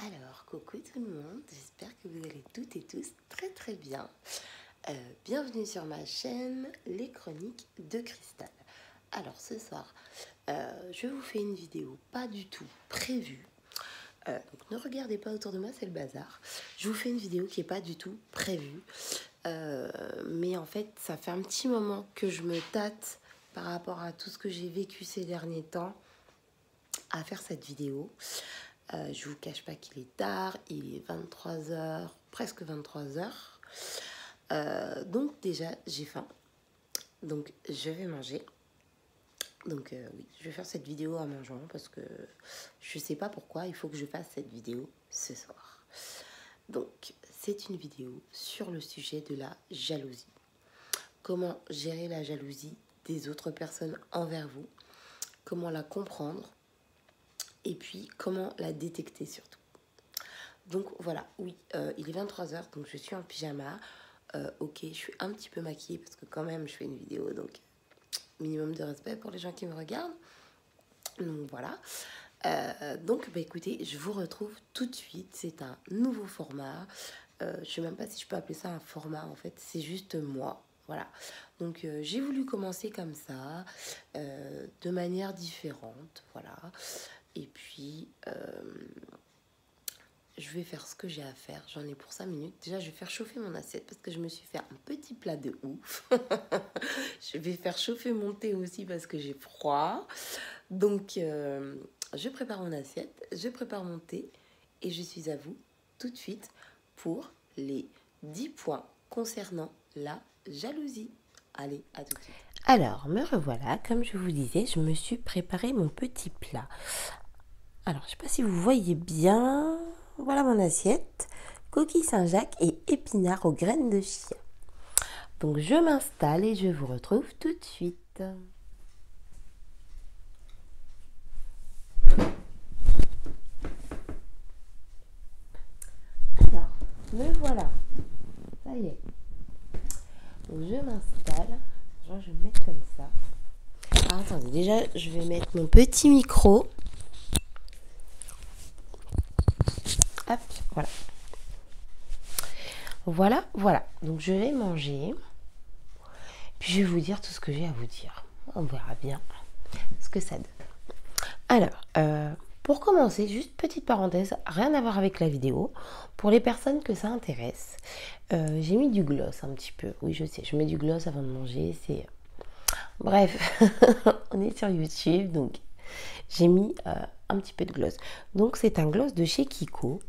Alors, coucou tout le monde, j'espère que vous allez toutes et tous très bien. Bienvenue sur ma chaîne Les Chroniques de Cristal. Alors ce soir, je vous fais une vidéo pas du tout prévue. Donc ne regardez pas autour de moi, c'est le bazar. Je vous fais une vidéo qui n'est pas du tout prévue. Mais en fait, ça fait un petit moment que je me tâte par rapport à tout ce que j'ai vécu ces derniers temps à faire cette vidéo. Je vous cache pas qu'il est tard, il est 23h, presque 23h. Donc déjà, j'ai faim. Donc je vais manger. Donc oui, je vais faire cette vidéo en mangeant parce que je sais pas pourquoi il faut que je fasse cette vidéo ce soir. Donc c'est une vidéo sur le sujet de la jalousie. Comment gérer la jalousie des autres personnes envers vous. Comment la comprendre. Et puis, comment la détecter surtout. Donc voilà, oui, il est 23h, donc je suis en pyjama. Ok, je suis un petit peu maquillée parce que quand même, je fais une vidéo, donc minimum de respect pour les gens qui me regardent. Donc voilà. Donc, bah, écoutez, je vous retrouve tout de suite. C'est un nouveau format. Je ne sais même pas si je peux appeler ça un format, en fait. C'est juste moi. Voilà. Donc, j'ai voulu commencer comme ça, de manière différente. Voilà. Et puis, je vais faire ce que j'ai à faire. J'en ai pour 5 minutes. Déjà, je vais faire chauffer mon assiette parce que je me suis fait un petit plat de ouf. Je vais faire chauffer mon thé aussi parce que j'ai froid. Donc, je prépare mon assiette, je prépare mon thé et je suis à vous tout de suite pour les 10 points concernant la jalousie. Allez, à tout de suite. Alors, me revoilà. Comme je vous disais, je me suis préparé mon petit plat. Alors, je ne sais pas si vous voyez bien. Voilà mon assiette. Coquille Saint-Jacques et épinards aux graines de chia. Donc, je m'installe et je vous retrouve tout de suite. Alors, me voilà. Ça y est. Donc, je m'installe. Je vais me mettre comme ça. Alors, attendez, déjà, je vais mettre mon petit micro. Hop, voilà. Voilà. Donc, je vais manger. Puis, je vais vous dire tout ce que j'ai à vous dire. On verra bien ce que ça donne. Alors, pour commencer, juste petite parenthèse, rien à voir avec la vidéo. Pour les personnes que ça intéresse, j'ai mis du gloss un petit peu. Oui, je sais, je mets du gloss avant de manger. C'est bref, on est sur YouTube, donc j'ai mis un petit peu de gloss. Donc, c'est un gloss de chez Kiko.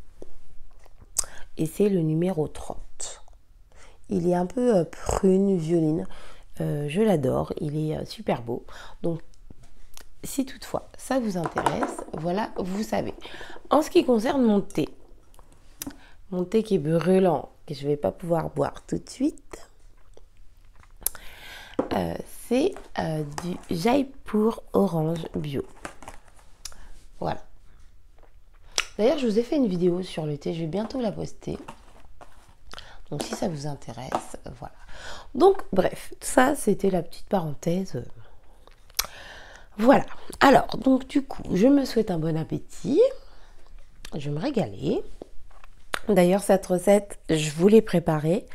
Et c'est le numéro 30. Il est un peu prune, violine. Je l'adore. Il est super beau. Donc, si toutefois ça vous intéresse, voilà, vous savez. En ce qui concerne mon thé qui est brûlant, que je ne vais pas pouvoir boire tout de suite, c'est du Jaipur orange bio. Voilà. D'ailleurs, je vous ai fait une vidéo sur le thé, je vais bientôt la poster. Donc, si ça vous intéresse, voilà. Donc, bref, ça, c'était la petite parenthèse. Voilà. Alors, donc, du coup, je me souhaite un bon appétit. Je vais me régaler. D'ailleurs, cette recette, je vous l'ai préparée.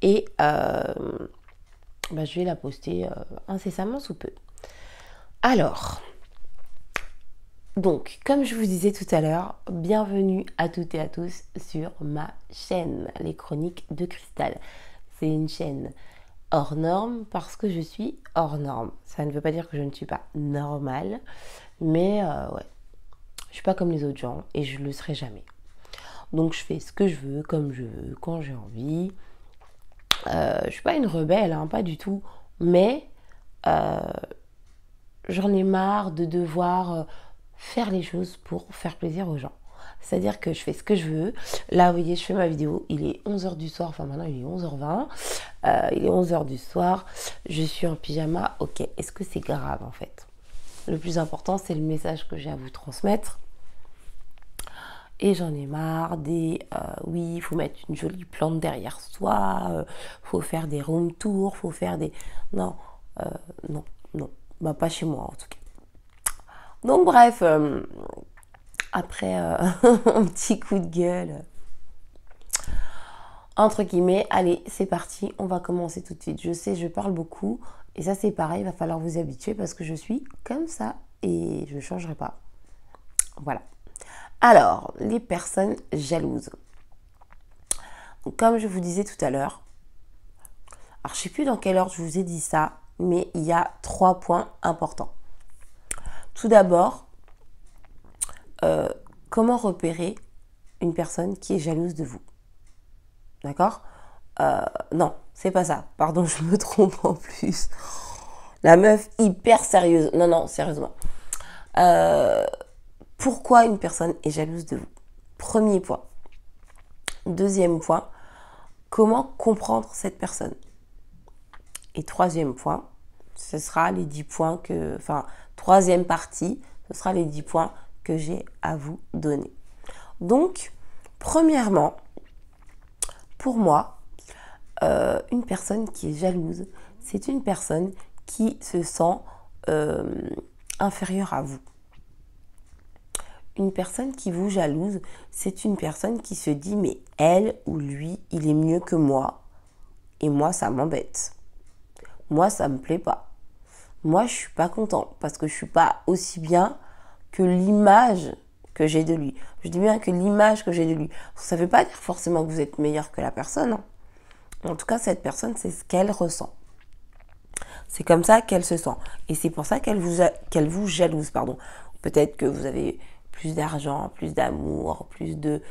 Et je vais la poster incessamment sous peu. Alors... Donc, comme je vous disais tout à l'heure, bienvenue à toutes et à tous sur ma chaîne, Les Chroniques de Cristal. C'est une chaîne hors norme parce que je suis hors norme. Ça ne veut pas dire que je ne suis pas normale, mais ouais, je suis pas comme les autres gens et je le serai jamais. Donc, je fais ce que je veux, comme je veux, quand j'ai envie. Je suis pas une rebelle, hein, pas du tout, mais j'en ai marre de devoir... faire les choses pour faire plaisir aux gens. C'est-à-dire que je fais ce que je veux. Là, vous voyez, je fais ma vidéo. Il est 11h du soir. Enfin, maintenant, il est 11h20. Il est 11h du soir. Je suis en pyjama. Ok, est-ce que c'est grave, en fait? Le plus important, c'est le message que j'ai à vous transmettre. Et j'en ai marre des... oui, il faut mettre une jolie plante derrière soi. Faut faire des room tours. Faut faire des... Non. Non. Bah, pas chez moi, en tout cas. Donc bref, après un petit coup de gueule, entre guillemets, allez, c'est parti, on va commencer tout de suite. Je sais, je parle beaucoup, et ça c'est pareil, il va falloir vous habituer parce que je suis comme ça, et je ne changerai pas. Voilà. Alors, les personnes jalouses. Donc, comme je vous disais tout à l'heure, alors je ne sais plus dans quel ordre je vous ai dit ça, mais il y a 3 points importants. Tout d'abord, comment repérer une personne qui est jalouse de vous? D'accord? Non, c'est pas ça. Pardon, je me trompe en plus. La meuf hyper sérieuse. Non, non, sérieusement. Pourquoi une personne est jalouse de vous? Premier point. Deuxième point, comment comprendre cette personne? Et troisième point, ce sera les 10 points que... Enfin, troisième partie, ce sera les 10 points que j'ai à vous donner. Donc, premièrement, pour moi, une personne qui est jalouse, c'est une personne qui se sent inférieure à vous. Une personne qui vous jalouse, c'est une personne qui se dit mais elle ou lui, il est mieux que moi et moi ça m'embête. Moi ça me plaît pas. Moi je suis pas content parce que je suis pas aussi bien que l'image que j'ai de lui. Je dis bien que l'image que j'ai de lui. Ça veut pas dire forcément que vous êtes meilleur que la personne. Hein. En tout cas cette personne c'est ce qu'elle ressent. C'est comme ça qu'elle se sent. Et c'est pour ça qu'elle vous jalouse. Pardon. Peut-être que vous avez plus d'argent, plus d'amour, plus de...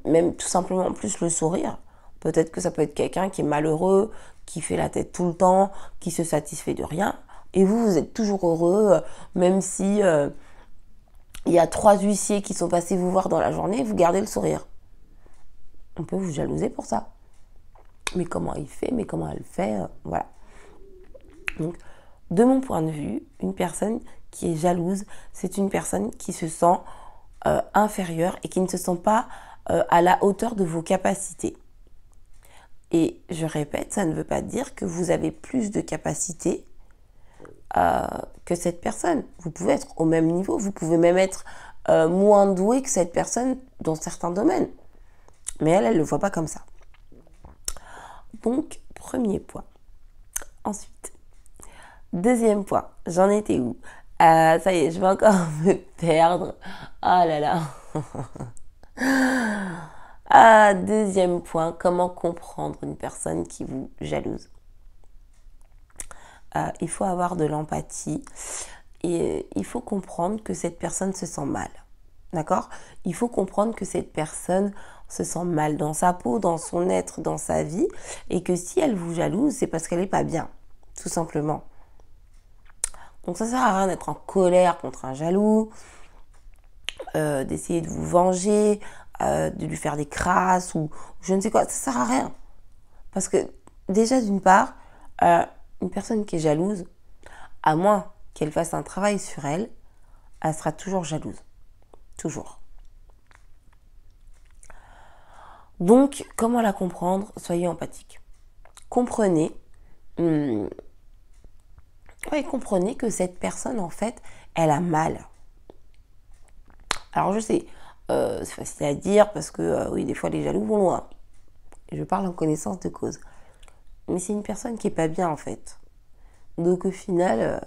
Même tout simplement plus le sourire. Peut-être que ça peut être quelqu'un qui est malheureux, qui fait la tête tout le temps, qui se satisfait de rien. Et vous, vous êtes toujours heureux, même si il y a 3 huissiers qui sont passés vous voir dans la journée, vous gardez le sourire. On peut vous jalouser pour ça. Mais comment il fait, mais comment elle fait, voilà. Donc, de mon point de vue, une personne qui est jalouse, c'est une personne qui se sent inférieure et qui ne se sent pas à la hauteur de vos capacités. Et je répète, ça ne veut pas dire que vous avez plus de capacités que cette personne. Vous pouvez être au même niveau, vous pouvez même être moins doué que cette personne dans certains domaines. Mais elle ne le voit pas comme ça. Donc, premier point. Ensuite, deuxième point, j'en étais où? Ça y est, je vais encore me perdre. Ah là là. Deuxième point, comment comprendre une personne qui vous jalouse? Il faut avoir de l'empathie et il faut comprendre que cette personne se sent mal. D'accord? Il faut comprendre que cette personne se sent mal dans sa peau, dans son être, dans sa vie et que si elle vous jalouse, c'est parce qu'elle n'est pas bien, tout simplement. Donc ça sert à rien d'être en colère contre un jaloux, d'essayer de vous venger, de lui faire des crasses ou je ne sais quoi, ça sert à rien. Parce que déjà d'une part, une personne qui est jalouse, à moins qu'elle fasse un travail sur elle, elle sera toujours jalouse. Toujours. Donc, comment la comprendre? Soyez empathique. Comprenez que cette personne, en fait, elle a mal. Alors, je sais, c'est facile à dire parce que, oui, des fois, les jaloux vont loin. Je parle en connaissance de cause. Mais c'est une personne qui n'est pas bien, en fait. Donc, au final,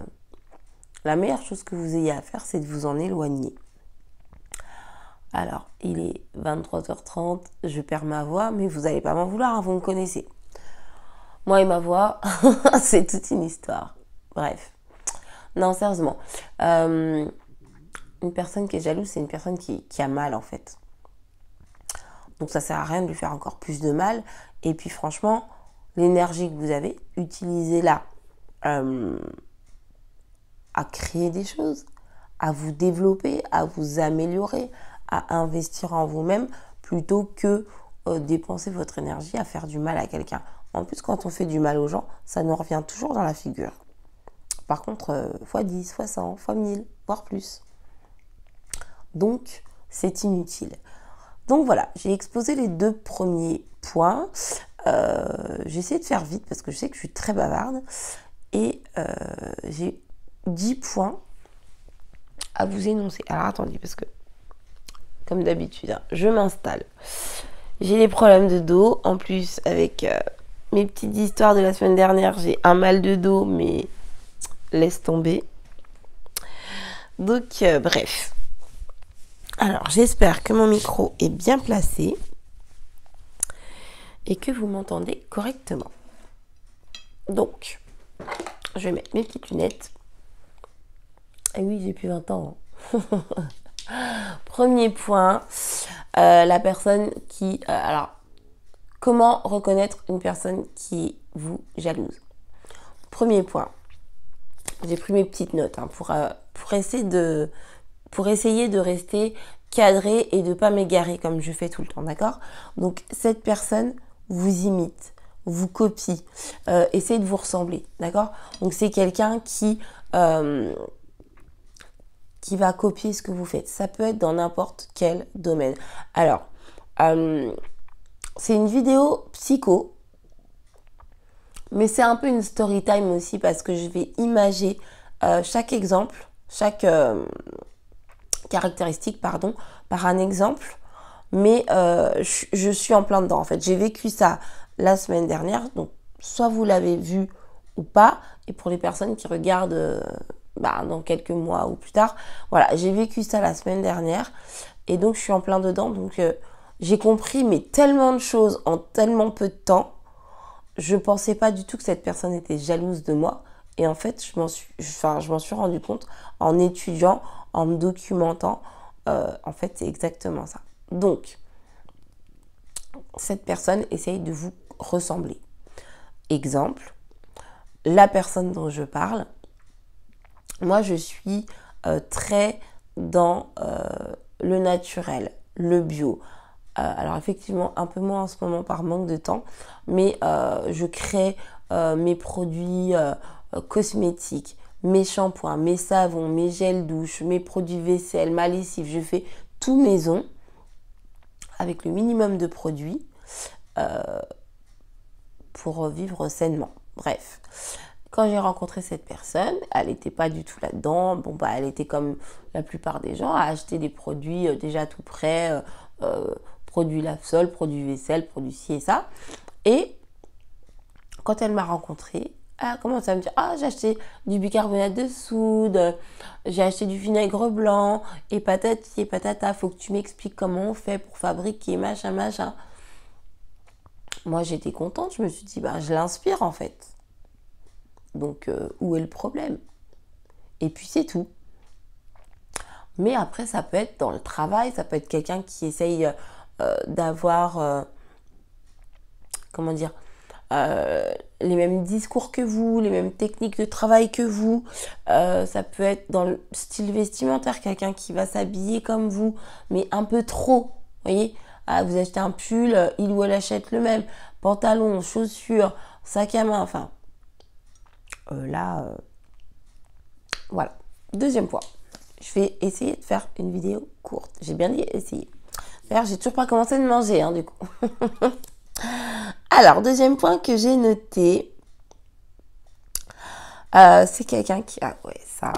la meilleure chose que vous ayez à faire, c'est de vous en éloigner. Alors, il est 23h30, je perds ma voix, mais vous n'allez pas m'en vouloir, hein, vous me connaissez. Moi et ma voix, c'est toute une histoire. Bref. Non, sérieusement. Une personne qui est jalouse, c'est une personne qui a mal, en fait. Donc, ça sert à rien de lui faire encore plus de mal. Et puis, franchement, l'énergie que vous avez, utilisez-la à créer des choses, à vous développer, à vous améliorer, à investir en vous-même plutôt que dépenser votre énergie à faire du mal à quelqu'un. En plus, quand on fait du mal aux gens, ça nous revient toujours dans la figure. Par contre, x10, x100, x1000, voire plus. Donc, c'est inutile. Donc voilà, j'ai exposé les 2 premiers points. J'ai essayé de faire vite parce que je sais que je suis très bavarde. Et j'ai 10 points à vous énoncer. Alors attendez, parce que comme d'habitude, hein. Je m'installe. J'ai des problèmes de dos. En plus, avec mes petites histoires de la semaine dernière, j'ai un mal de dos, mais laisse tomber. Donc, bref. Alors, j'espère que mon micro est bien placé et que vous m'entendez correctement. Donc, je vais mettre mes petites lunettes. Et oui, j'ai plus 20 ans. Premier point, la personne qui... alors, comment reconnaître une personne qui vous jalouse? Premier point, j'ai pris mes petites notes hein, pour essayer de rester cadré et de pas m'égarer comme je fais tout le temps, d'accord? Donc, cette personne vous imite, vous copie, essaye de vous ressembler, d'accord? Donc, c'est quelqu'un qui va copier ce que vous faites. Ça peut être dans n'importe quel domaine. Alors, c'est une vidéo psycho, mais c'est un peu une story time aussi parce que je vais imager chaque exemple, chaque caractéristique, pardon, par un exemple. Mais je suis en plein dedans, en fait. J'ai vécu ça la semaine dernière, donc soit vous l'avez vu ou pas. Et pour les personnes qui regardent... dans quelques mois ou plus tard. Voilà, j'ai vécu ça la semaine dernière et donc je suis en plein dedans. Donc j'ai compris mais tellement de choses en tellement peu de temps. Je pensais pas du tout que cette personne était jalouse de moi et en fait je m'en suis rendu compte en étudiant, en me documentant. En fait c'est exactement ça. Donc cette personne essaye de vous ressembler. Exemple, la personne dont je parle. Moi, je suis très dans le naturel, le bio. Alors effectivement, un peu moins en ce moment par manque de temps, mais je crée mes produits cosmétiques, mes shampoings, mes savons, mes gels douche, mes produits vaisselle, ma lessive. Je fais tout maison avec le minimum de produits pour vivre sainement. Bref. Quand j'ai rencontré cette personne, elle n'était pas du tout là-dedans. Bon, elle était comme la plupart des gens à acheter des produits déjà tout prêts, produits lave-sol, produits vaisselle, produits ci et ça. Et quand elle m'a rencontrée, elle a commencé à me dire « Ah, j'ai acheté du bicarbonate de soude, j'ai acheté du vinaigre blanc, et patati et patata, faut que tu m'expliques comment on fait pour fabriquer, machin, machin. » Moi, j'étais contente, je me suis dit « Je l'inspire en fait. » Donc, où est le problème? Et puis, c'est tout. Mais après, ça peut être dans le travail, ça peut être quelqu'un qui essaye d'avoir, comment dire, les mêmes discours que vous, les mêmes techniques de travail que vous. Ça peut être dans le style vestimentaire, quelqu'un qui va s'habiller comme vous, mais un peu trop. Vous voyez, vous achetez un pull, il ou elle achète le même. Pantalon, chaussures, sac à main, enfin... voilà. Deuxième point. Je vais essayer de faire une vidéo courte. J'ai bien dit essayer. D'ailleurs, j'ai toujours pas commencé de manger, du coup. Alors, deuxième point que j'ai noté. C'est quelqu'un qui... Ah ouais, ça...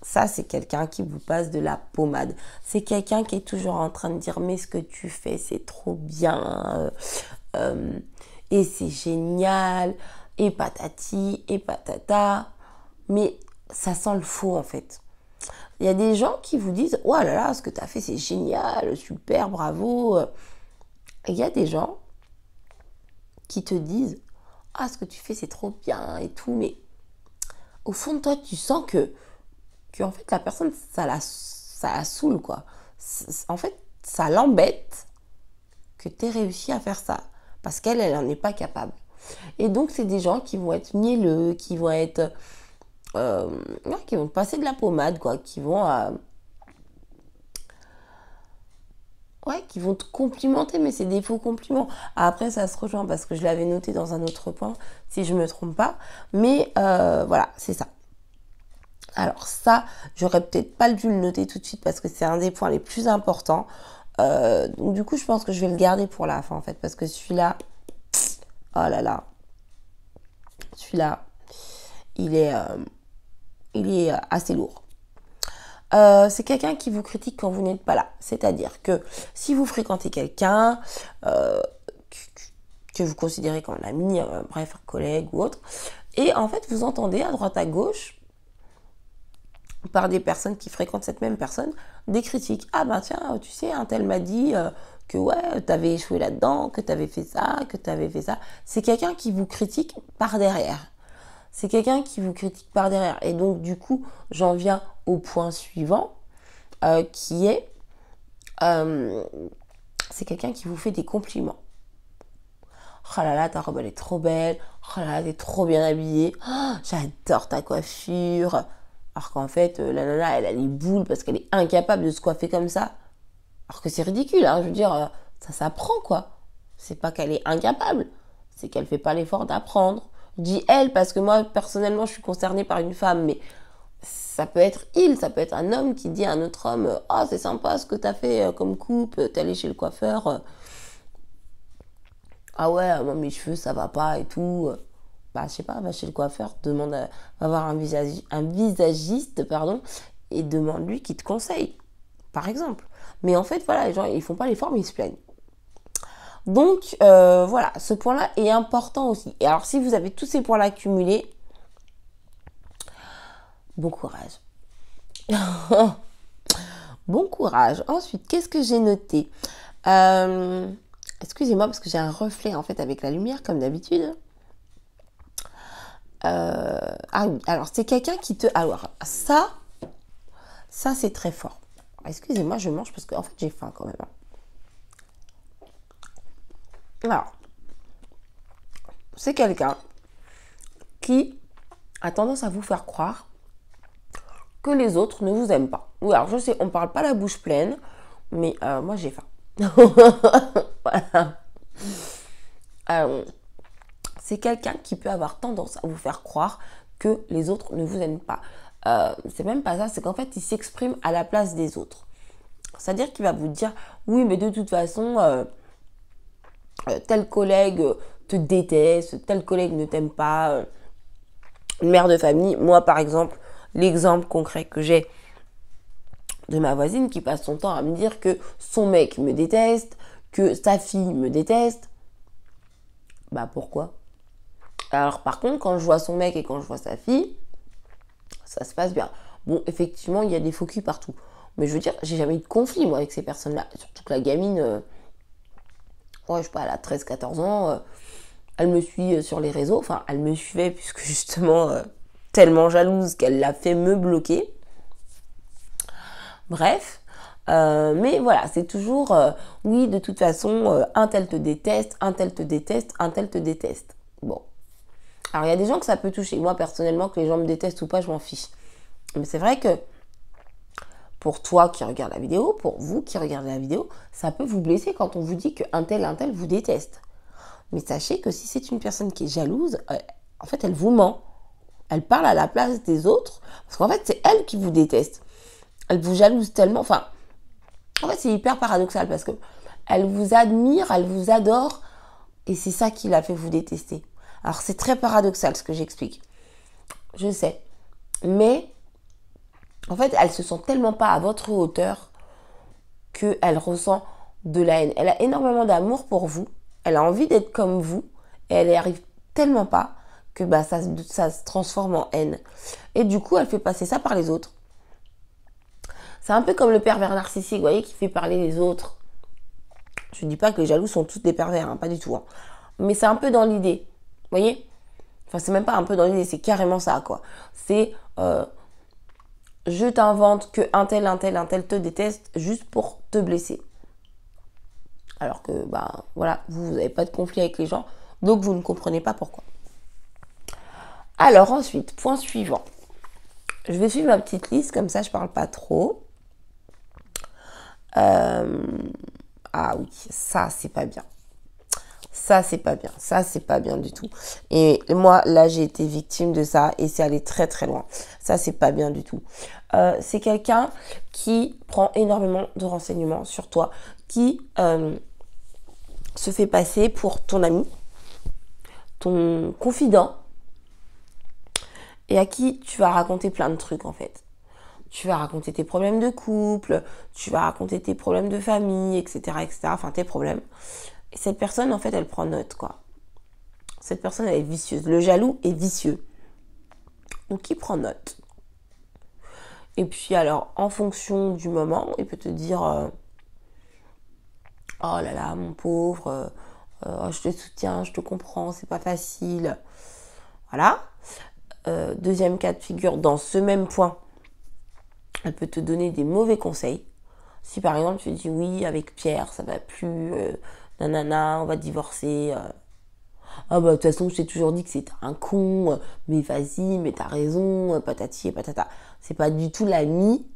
Ça, c'est quelqu'un qui vous passe de la pommade. C'est quelqu'un qui est toujours en train de dire « Mais ce que tu fais, c'est trop bien. Et c'est génial. » Et patati, et patata. Mais ça sent le faux, en fait. Il y a des gens qui vous disent « Oh là là, ce que tu as fait, c'est génial, super, bravo. » Et il y a des gens qui te disent « Ah, ce que tu fais, c'est trop bien et tout. » Mais au fond de toi, tu sens que en fait, la personne, ça la saoule, quoi. En fait, ça l'embête que tu aies réussi à faire ça. Parce qu'elle n'en est pas capable. Et donc, c'est des gens qui vont être mielleux, qui vont être... qui vont passer de la pommade, quoi. Qui vont te complimenter, mais c'est des faux compliments. Après, ça se rejoint parce que je l'avais noté dans un autre point, si je me trompe pas. Mais voilà, c'est ça. Alors ça, j'aurais peut-être pas dû le noter tout de suite parce que c'est un des points les plus importants. Donc du coup, je pense que je vais le garder pour la fin, en fait, parce que celui-là... Oh là là. Celui-là, il est assez lourd. c'est quelqu'un qui vous critique quand vous n'êtes pas là. C'est-à-dire que si vous fréquentez quelqu'un que vous considérez comme un ami, bref, un collègue ou autre, et en fait, vous entendez à droite à gauche, par des personnes qui fréquentent cette même personne, des critiques. Ah ben tiens, tu sais, un tel m'a dit que ouais, t'avais échoué là-dedans, que t'avais fait ça, que t'avais fait ça. C'est quelqu'un qui vous critique par derrière. C'est quelqu'un qui vous critique par derrière. Et donc, du coup, j'en viens au point suivant, qui est, c'est quelqu'un qui vous fait des compliments. Oh là là, ta robe, elle est trop belle. Oh là là, t'es trop bien habillée. Oh, j'adore ta coiffure. Alors qu'en fait, la nana, elle a les boules parce qu'elle est incapable de se coiffer comme ça. Alors que c'est ridicule, hein. Je veux dire, ça s'apprend, quoi. C'est pas qu'elle est incapable, c'est qu'elle fait pas l'effort d'apprendre. Je dis elle parce que moi, personnellement, je suis concernée par une femme, mais ça peut être il, ça peut être un homme qui dit à un autre homme « Oh, c'est sympa ce que t'as fait comme coupe, t'es allé chez le coiffeur. Ah ouais, moi, mes cheveux, ça va pas et tout. » Bah, je sais pas, va chez le coiffeur, va voir un visagiste, pardon, et demande-lui qu'il te conseille, par exemple. Mais en fait, voilà, les gens, ils font pas l'effort, mais ils se plaignent. Donc, voilà, ce point-là est important aussi. Et alors, si vous avez tous ces points-là accumulés, bon courage. Bon courage. Ensuite, qu'est-ce que j'ai noté? Excusez-moi, parce que j'ai un reflet, en fait, avec la lumière, comme d'habitude. Ah oui, alors, c'est quelqu'un qui te... Alors, ça c'est très fort. Excusez-moi, je mange parce qu'en fait, j'ai faim quand même. Alors, c'est quelqu'un qui a tendance à vous faire croire que les autres ne vous aiment pas. Oui, alors je sais, on ne parle pas la bouche pleine, mais moi j'ai faim. Voilà. C'est quelqu'un qui peut avoir tendance à vous faire croire que les autres ne vous aiment pas. C'est même pas ça, c'est qu'en fait, il s'exprime à la place des autres. C'est-à-dire qu'il va vous dire, oui, mais de toute façon, tel collègue te déteste, tel collègue ne t'aime pas, une mère de famille. Moi, par exemple, l'exemple concret que j'ai de ma voisine qui passe son temps à me dire que son mec me déteste, que sa fille me déteste. Bah pourquoi? Alors par contre, quand je vois son mec et quand je vois sa fille, ça se passe bien. Bon, effectivement, il y a des faux culs partout. Mais je veux dire, j'ai jamais eu de conflit, moi, avec ces personnes-là. Surtout que la gamine, ouais, je sais pas, elle a 13-14 ans, elle me suit sur les réseaux. Enfin, elle me suivait puisque justement, tellement jalouse qu'elle l'a fait me bloquer. Bref. Mais voilà, c'est toujours, oui, de toute façon, un tel te déteste, un tel te déteste, un tel te déteste. Bon. Alors, il y a des gens que ça peut toucher. Moi, personnellement, que les gens me détestent ou pas, je m'en fiche. Mais c'est vrai que pour toi qui regarde la vidéo, pour vous qui regardez la vidéo, ça peut vous blesser quand on vous dit qu'un tel vous déteste. Mais sachez que si c'est une personne qui est jalouse, en fait, elle vous ment. Elle parle à la place des autres. Parce qu'en fait, c'est elle qui vous déteste. Elle vous jalouse tellement. Enfin, en fait, c'est hyper paradoxal parce que elle vous admire, elle vous adore. Et c'est ça qui l'a fait vous détester. Alors, c'est très paradoxal ce que j'explique. Je sais. Mais, en fait, elle se sent tellement pas à votre hauteur qu'elle ressent de la haine. Elle a énormément d'amour pour vous. Elle a envie d'être comme vous. Et elle n'y arrive tellement pas que bah, ça se transforme en haine. Et du coup, elle fait passer ça par les autres. C'est un peu comme le pervers narcissique, vous voyez, qui fait parler les autres. Je ne dis pas que les jaloux sont tous des pervers, hein, pas du tout. Hein. Mais c'est un peu dans l'idée, vous voyez. Enfin, c'est même pas un peu dans l'idée, c'est carrément ça, quoi. C'est, je t'invente que un tel te déteste juste pour te blesser. Alors que, bah, voilà, vous n'avez pas de conflit avec les gens, donc vous ne comprenez pas pourquoi. Alors ensuite, point suivant. Je vais suivre ma petite liste, comme ça je parle pas trop. Ah oui, ça c'est pas bien. Ça c'est pas bien. Ça c'est pas bien du tout. Et moi là j'ai été victime de ça et c'est allé très très loin. Ça c'est pas bien du tout. C'est quelqu'un qui prend énormément de renseignements sur toi, qui se fait passer pour ton ami, ton confident et à qui tu vas raconter plein de trucs en fait. tu vas raconter tes problèmes de couple, tu vas raconter tes problèmes de famille, etc., etc., enfin tes problèmes. Et cette personne, en fait, elle prend note, quoi. Cette personne, elle est vicieuse. Le jaloux est vicieux. Donc, il prend note. Et puis, alors, en fonction du moment, il peut te dire oh là là, mon pauvre, je te soutiens, je te comprends, c'est pas facile. Voilà. Deuxième cas de figure, dans ce même point, elle peut te donner des mauvais conseils. Si par exemple tu dis oui, avec Pierre, ça va plus, nanana, on va divorcer. Ah bah de toute façon, je t'ai toujours dit que c'était un con, mais vas-y, mais t'as raison, patati et patata. C'est pas du tout l'ami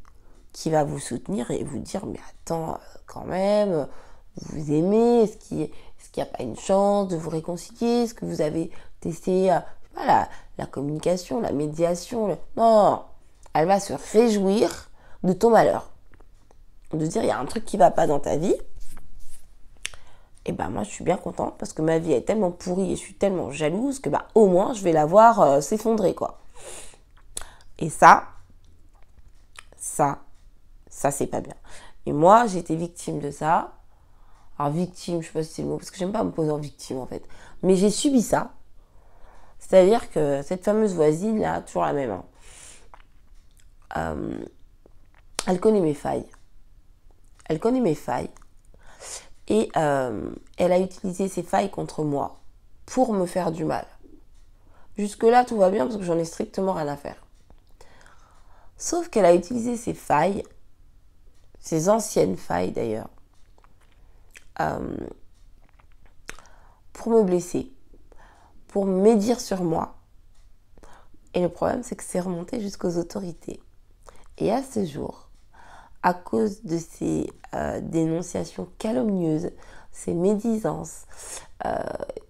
qui va vous soutenir et vous dire mais attends, quand même, vous vous aimez, est-ce qu'il n'y a pas une chance de vous réconcilier? Est-ce que vous avez testé la communication, la médiation? Non, elle va se réjouir de ton malheur. De dire il y a un truc qui va pas dans ta vie. Et ben moi je suis bien contente parce que ma vie est tellement pourrie et je suis tellement jalouse que au moins je vais la voir s'effondrer, quoi. Et ça c'est pas bien. Et moi j'ai été victime de ça. Alors victime, je sais pas si c'est le mot, parce que j'aime pas me poser en victime en fait. Mais j'ai subi ça. C'est-à-dire que cette fameuse voisine là, toujours la même, elle connaît mes failles. Elle connaît mes failles. Et elle a utilisé ces failles contre moi pour me faire du mal. Jusque-là, tout va bien parce que j'en ai strictement rien à faire. Sauf qu'elle a utilisé ces failles, ces anciennes failles d'ailleurs, pour me blesser, pour médire sur moi. Et le problème, c'est que c'est remonté jusqu'aux autorités. Et à ce jour, à cause de ces dénonciations calomnieuses, ces médisances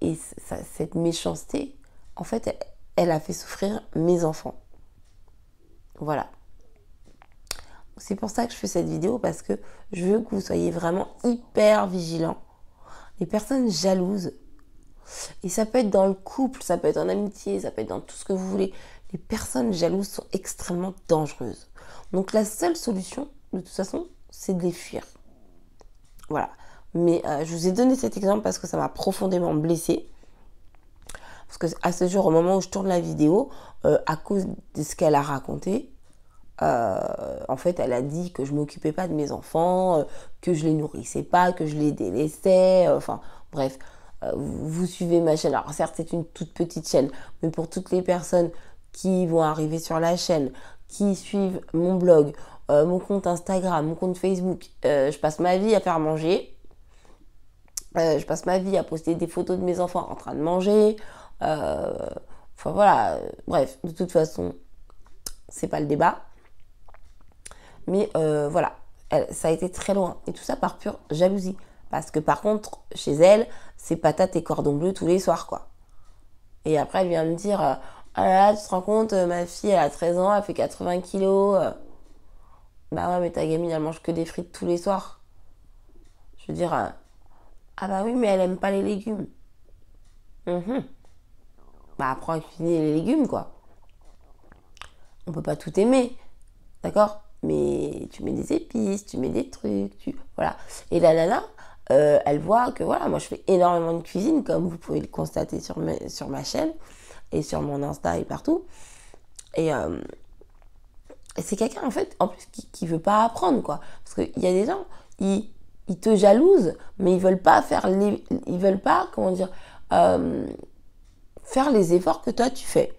et cette méchanceté, en fait, elle a fait souffrir mes enfants. Voilà. C'est pour ça que je fais cette vidéo, parce que je veux que vous soyez vraiment hyper vigilants. Les personnes jalouses, et ça peut être dans le couple, ça peut être en amitié, ça peut être dans tout ce que vous voulez. Les personnes jalouses sont extrêmement dangereuses. Donc la seule solution, de toute façon, c'est de les fuir. Voilà. Mais je vous ai donné cet exemple parce que ça m'a profondément blessée. Parce que à ce jour, au moment où je tourne la vidéo, à cause de ce qu'elle a raconté, en fait, elle a dit que je m'occupais pas de mes enfants, que je les nourrissais pas, que je les délaissais, enfin bref. Vous suivez ma chaîne. Alors certes, c'est une toute petite chaîne, mais pour toutes les personnes qui vont arriver sur la chaîne, qui suivent mon blog, mon compte Instagram, mon compte Facebook, je passe ma vie à faire manger. Je passe ma vie à poster des photos de mes enfants en train de manger. Enfin voilà, bref, de toute façon, c'est pas le débat. Mais voilà, ça a été très loin. Et tout ça par pure jalousie. Parce que par contre, chez elle, c'est patate et cordon bleu tous les soirs, quoi. Et après, elle vient me dire ah là là, tu te rends compte, ma fille, elle a 13 ans, elle fait 80 kilos. Bah ouais, mais ta gamine, elle mange que des frites tous les soirs. Je veux dire, ah bah oui, mais elle aime pas les légumes. Bah apprends à cuisiner les légumes, quoi. On peut pas tout aimer, d'accord? Mais tu mets des épices, tu mets des trucs, voilà. Et la nana, elle voit que voilà, moi je fais énormément de cuisine, comme vous pouvez le constater sur ma chaîne et sur mon Insta et partout. Et c'est quelqu'un en fait, en plus qui veut pas apprendre, quoi. Parce qu'il y a des gens, ils te jalousent, mais ils veulent pas ils veulent pas, comment dire, faire les efforts que toi tu fais.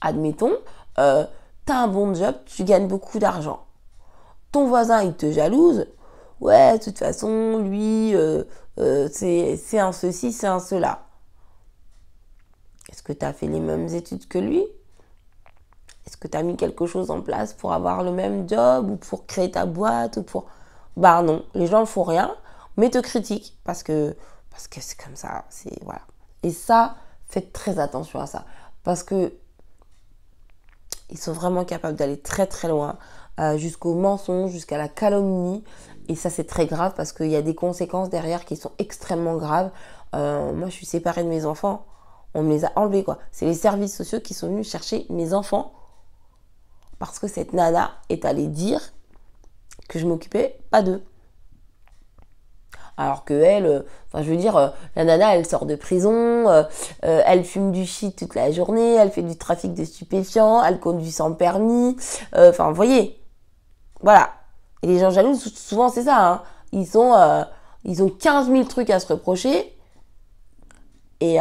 Admettons, t'as un bon job, tu gagnes beaucoup d'argent. Ton voisin, il te jalouse. Ouais, de toute façon, lui, c'est un ceci, c'est un cela. Est-ce que tu as fait les mêmes études que lui? Est-ce que tu as mis quelque chose en place pour avoir le même job ou pour créer ta boîte ou pour... Bah non, les gens ne font rien, mais te critiquent parce que c'est comme ça, voilà. Et ça, faites très attention à ça. Parce que ils sont vraiment capables d'aller très très loin, jusqu'au mensonge, jusqu'à la calomnie. Et ça, c'est très grave parce qu'il y a des conséquences derrière qui sont extrêmement graves. Moi, je suis séparée de mes enfants. On me les a enlevés, quoi. C'est les services sociaux qui sont venus chercher mes enfants parce que cette nana est allée dire que je m'occupais pas d'eux. Alors que elle, je veux dire, la nana, elle sort de prison, elle fume du shit toute la journée, elle fait du trafic de stupéfiants, elle conduit sans permis, vous voyez, voilà. Et les gens jaloux, souvent c'est ça, hein. Ils ont 15 000 trucs à se reprocher et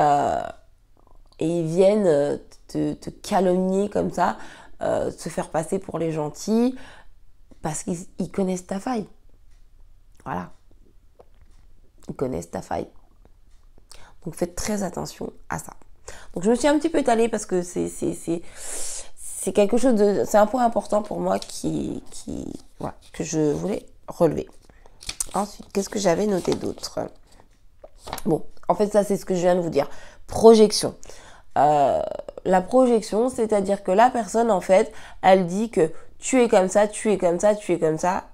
ils viennent te calomnier comme ça, se faire passer pour les gentils parce qu'ils connaissent ta faille. Voilà. Ils connaissent ta faille. Donc faites très attention à ça. Donc je me suis un petit peu étalée parce que c'est quelque chose de... C'est un point important pour moi voilà, que je voulais relever. Ensuite, qu'est-ce que j'avais noté d'autre? Bon, en fait, ça, c'est ce que je viens de vous dire. Projection. La projection, c'est-à-dire que la personne, en fait, elle dit que tu es comme ça, tu es comme ça, tu es comme ça,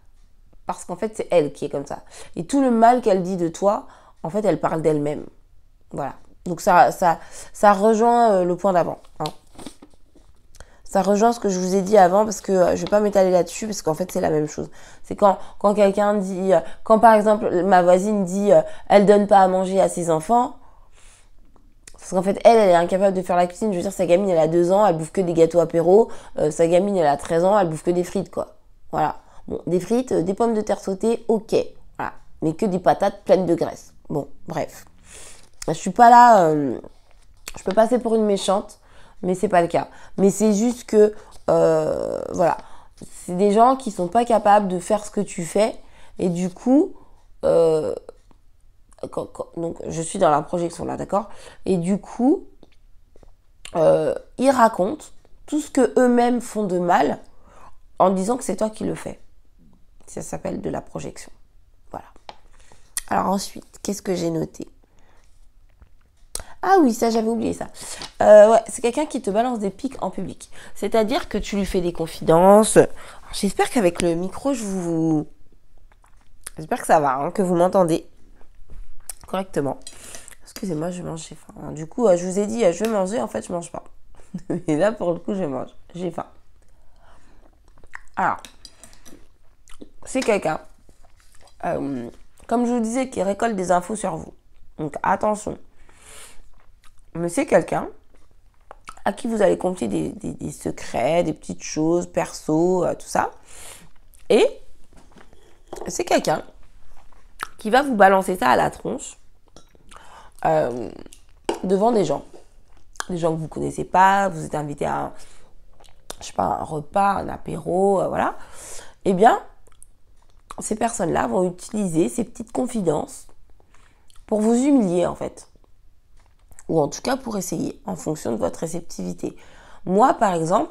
parce qu'en fait, c'est elle qui est comme ça. Et tout le mal qu'elle dit de toi, en fait, elle parle d'elle-même. Voilà. Donc, ça rejoint le point d'avant. Hein. Ça rejoint ce que je vous ai dit avant, parce que je vais pas m'étaler là-dessus, parce qu'en fait, c'est la même chose. C'est quand quelqu'un dit... Quand, par exemple, ma voisine dit elle donne pas à manger à ses enfants, parce qu'en fait, elle est incapable de faire la cuisine. Je veux dire, sa gamine, elle a 2 ans, elle bouffe que des gâteaux apéro. Sa gamine, elle a 13 ans, elle bouffe que des frites, quoi. Voilà. Bon, des frites, des pommes de terre sautées, ok. Voilà. Mais que des patates pleines de graisse. Bon, bref. Je suis pas là... je peux passer pour une méchante, mais c'est pas le cas. Mais c'est juste que... voilà. C'est des gens qui sont pas capables de faire ce que tu fais. Et du coup... donc je suis dans la projection là, d'accord? Et du coup, ils racontent tout ce que eux-mêmes font de mal en disant que c'est toi qui le fais. Ça s'appelle de la projection. Voilà. Alors ensuite, qu'est-ce que j'ai noté? Ah oui, ça j'avais oublié ça. Ouais, c'est quelqu'un qui te balance des pics en public. C'est-à-dire que tu lui fais des confidences. Alors, j'espère qu'avec le micro, j'espère que ça va, hein, que vous m'entendez correctement. Excusez-moi, je mange, j'ai faim. Du coup, je vous ai dit, je vais manger, en fait, je mange pas. Et là, pour le coup, je mange. J'ai faim. Alors, c'est quelqu'un, comme je vous disais, qui récolte des infos sur vous. Donc, attention. Mais c'est quelqu'un à qui vous allez confier des secrets, des petites choses, perso, tout ça. Et c'est quelqu'un qui va vous balancer ça à la tronche devant des gens que vous connaissez pas, vous êtes invité à un repas, un apéro, voilà. Eh bien, ces personnes-là vont utiliser ces petites confidences pour vous humilier, en fait. Ou en tout cas pour essayer, en fonction de votre réceptivité. Moi, par exemple,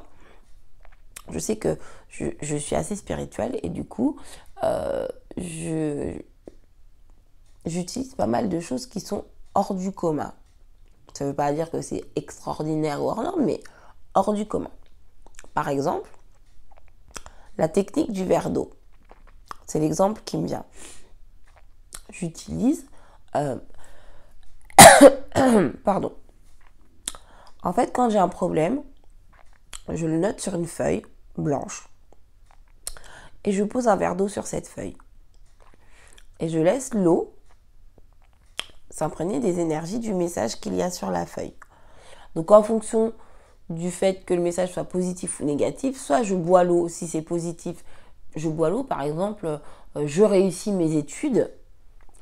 je sais que je suis assez spirituelle et du coup, j'utilise pas mal de choses qui sont hors du commun. Ça ne veut pas dire que c'est extraordinaire ou hors norme, mais hors du commun. Par exemple, la technique du verre d'eau. C'est l'exemple qui me vient. J'utilise... pardon. En fait, quand j'ai un problème, je le note sur une feuille blanche et je pose un verre d'eau sur cette feuille. Et je laisse l'eau s'imprégner des énergies du message qu'il y a sur la feuille. Donc en fonction du fait que le message soit positif ou négatif, soit je bois l'eau, si c'est positif, je bois l'eau, par exemple, je réussis mes études,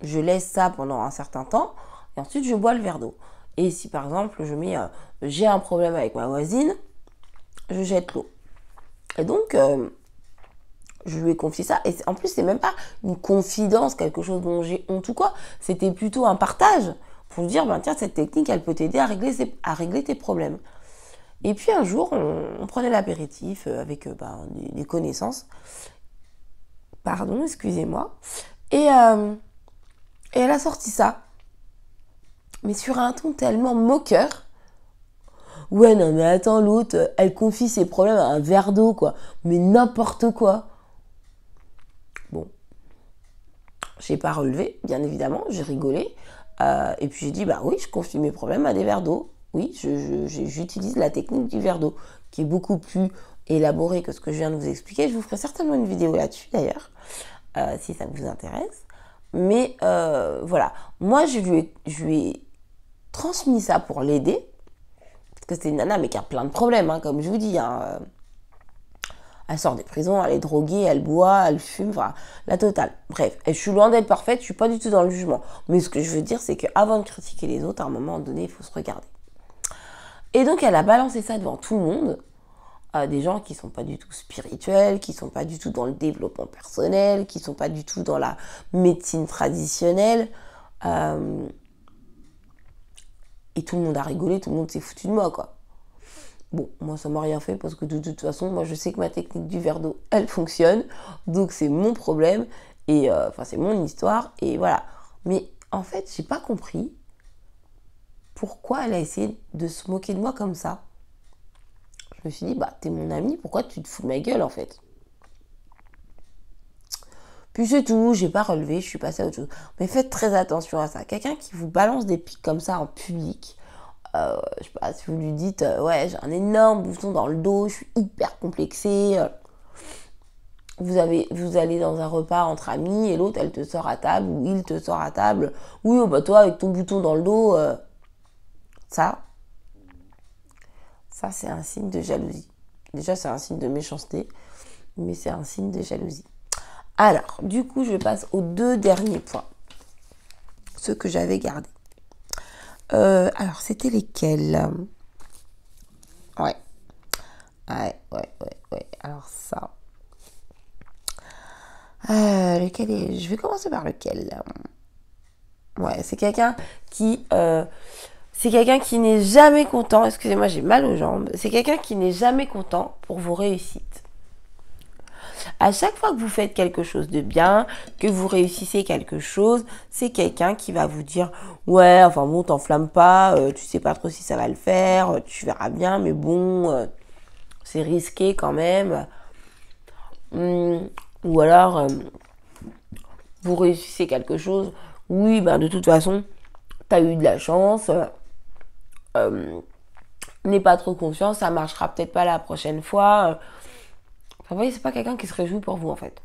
je laisse ça pendant un certain temps, et ensuite je bois le verre d'eau. Et si par exemple je mets j'ai un problème avec ma voisine, je jette l'eau. Et donc je lui ai confié ça. Et en plus c'est même pas une confidence, quelque chose dont j'ai honte ou quoi. C'était plutôt un partage pour lui dire tiens, cette technique elle peut t'aider à régler tes problèmes. Et puis un jour on prenait l'apéritif avec des connaissances. Pardon, excusez-moi. Et elle a sorti ça. Mais sur un ton tellement moqueur. Ouais, non, mais attends, l'autre, elle confie ses problèmes à un verre d'eau, quoi. Mais n'importe quoi. Bon. J'ai pas relevé, bien évidemment, j'ai rigolé. Et puis j'ai dit, oui, je confie mes problèmes à des verres d'eau. Oui, j'utilise la technique du verre d'eau, qui est beaucoup plus élaboré que ce que je viens de vous expliquer. Je vous ferai certainement une vidéo là-dessus d'ailleurs, si ça vous intéresse. Mais voilà, moi je lui ai transmis ça pour l'aider, parce que c'est une nana mais qui a plein de problèmes, hein, comme je vous dis. Hein. Elle sort des prisons, elle est droguée, elle boit, elle fume, enfin, la totale. Bref, et je suis loin d'être parfaite, je suis pas du tout dans le jugement. Mais ce que je veux dire, c'est qu'avant de critiquer les autres, à un moment donné, il faut se regarder. Et donc, elle a balancé ça devant tout le monde, à des gens qui sont pas du tout spirituels, qui sont pas du tout dans le développement personnel, qui sont pas du tout dans la médecine traditionnelle. Et tout le monde a rigolé, tout le monde s'est foutu de moi, quoi. Bon, moi, ça m'a rien fait parce que de toute façon, moi, je sais que ma technique du verre d'eau, elle fonctionne. Donc, c'est mon problème. Et c'est mon histoire. Et voilà. Mais en fait, j'ai pas compris pourquoi elle a essayé de se moquer de moi comme ça. Je me suis dit, bah, t'es mon ami, pourquoi tu te fous de ma gueule, en fait? Puis c'est tout, j'ai pas relevé, je suis passée à autre chose. Mais faites très attention à ça. Quelqu'un qui vous balance des pics comme ça en public, je sais pas, si vous lui dites ouais, j'ai un énorme bouton dans le dos, je suis hyper complexée, vous allez dans un repas entre amis et l'autre elle te sort à table ou il te sort à table, oui oh, bah toi avec ton bouton dans le dos, ça c'est un signe de jalousie. Déjà c'est un signe de méchanceté, mais c'est un signe de jalousie. Alors du coup je passe aux 2 derniers points, ceux que j'avais gardés. Alors, c'était lesquels? Ouais. Alors, ça. Lequel est... Je vais commencer par lequel? Ouais, c'est quelqu'un qui... c'est quelqu'un qui n'est jamais content. Excusez-moi, j'ai mal aux jambes. C'est quelqu'un qui n'est jamais content pour vos réussites. À chaque fois que vous faites quelque chose de bien, que vous réussissez quelque chose, c'est quelqu'un qui va vous dire « Ouais, enfin bon, t'enflamme pas, tu sais pas trop si ça va le faire, tu verras bien, mais bon, c'est risqué quand même. » Ou alors, vous réussissez quelque chose, « Oui, ben de toute façon, t'as eu de la chance, n'aie pas trop confiance, ça marchera peut-être pas la prochaine fois. » Enfin, vous voyez, c'est pas quelqu'un qui se réjouit pour vous, en fait.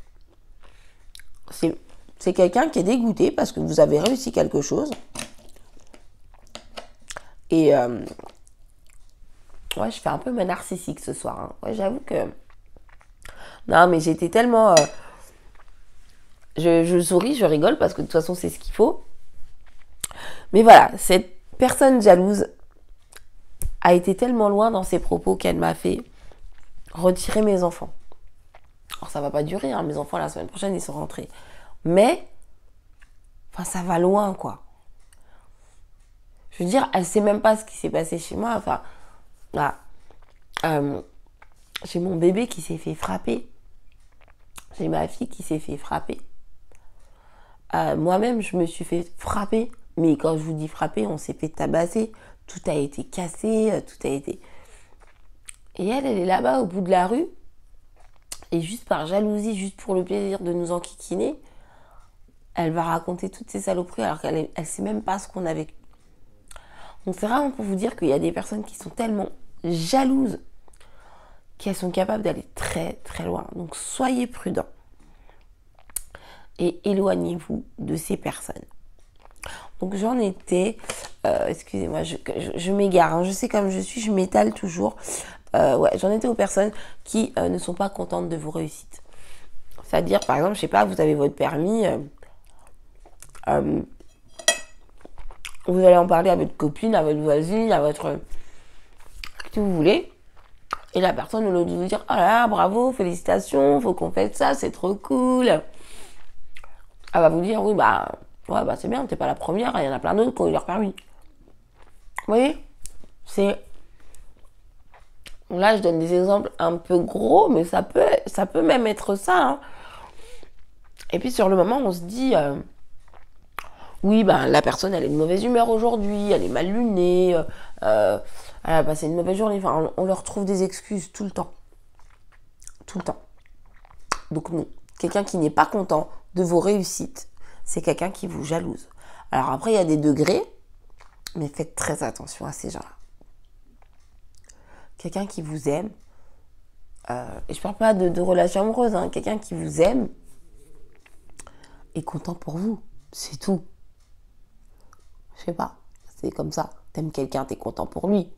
C'est quelqu'un qui est dégoûté parce que vous avez réussi quelque chose. Et ouais, je fais un peu ma narcissique ce soir. Hein. Ouais, j'avoue que... Non, mais j'étais tellement... Je souris, je rigole parce que de toute façon, c'est ce qu'il faut. Mais voilà, cette personne jalouse a été tellement loin dans ses propos qu'elle m'a fait retirer mes enfants. Alors, ça va pas durer, hein. Mes enfants, la semaine prochaine, ils sont rentrés. Mais, enfin, ça va loin, quoi. Je veux dire, elle sait même pas ce qui s'est passé chez moi. Enfin, là, j'ai mon bébé qui s'est fait frapper. J'ai ma fille qui s'est fait frapper. Moi-même, je me suis fait frapper. Mais quand je vous dis frapper, on s'est fait tabasser. Tout a été cassé, tout a été... Et elle est là-bas, au bout de la rue. Et juste par jalousie, juste pour le plaisir de nous enquiquiner, elle va raconter toutes ces saloperies alors qu'elle sait même pas ce qu'on a vécu. Donc c'est vraiment pour vous dire qu'il y a des personnes qui sont tellement jalouses qu'elles sont capables d'aller très très loin. Donc soyez prudents et éloignez-vous de ces personnes. Donc j'en étais, excusez-moi, je m'égare, hein, je sais comme je suis, je m'étale toujours. Ouais, j'en étais aux personnes qui ne sont pas contentes de vos réussites. C'est-à-dire, par exemple, je sais pas, vous avez votre permis, vous allez en parler à votre copine, à votre voisine, à votre... que vous voulez. Et la personne, au lieu de vous dire, oh là là, bravo, félicitations, faut qu'on fasse ça, c'est trop cool. Elle va vous dire, oui, bah, ouais, bah c'est bien, t'es pas la première, il y en a plein d'autres qui ont eu leur permis. Vous voyez? C'est... Là, je donne des exemples un peu gros, mais ça peut même être ça. Hein. Et puis, sur le moment, on se dit... oui, ben, la personne, elle est de mauvaise humeur aujourd'hui, elle est mal lunée, elle a passé une mauvaise journée. Enfin, on leur trouve des excuses tout le temps. Tout le temps. Donc non. Quelqu'un qui n'est pas content de vos réussites, c'est quelqu'un qui vous jalouse. Alors après, il y a des degrés, mais faites très attention à ces gens-là. Quelqu'un qui vous aime, et je parle pas de relation amoureuse, hein, quelqu'un qui vous aime est content pour vous, c'est tout. Je sais pas, c'est comme ça. T'aimes quelqu'un, t'es content pour lui.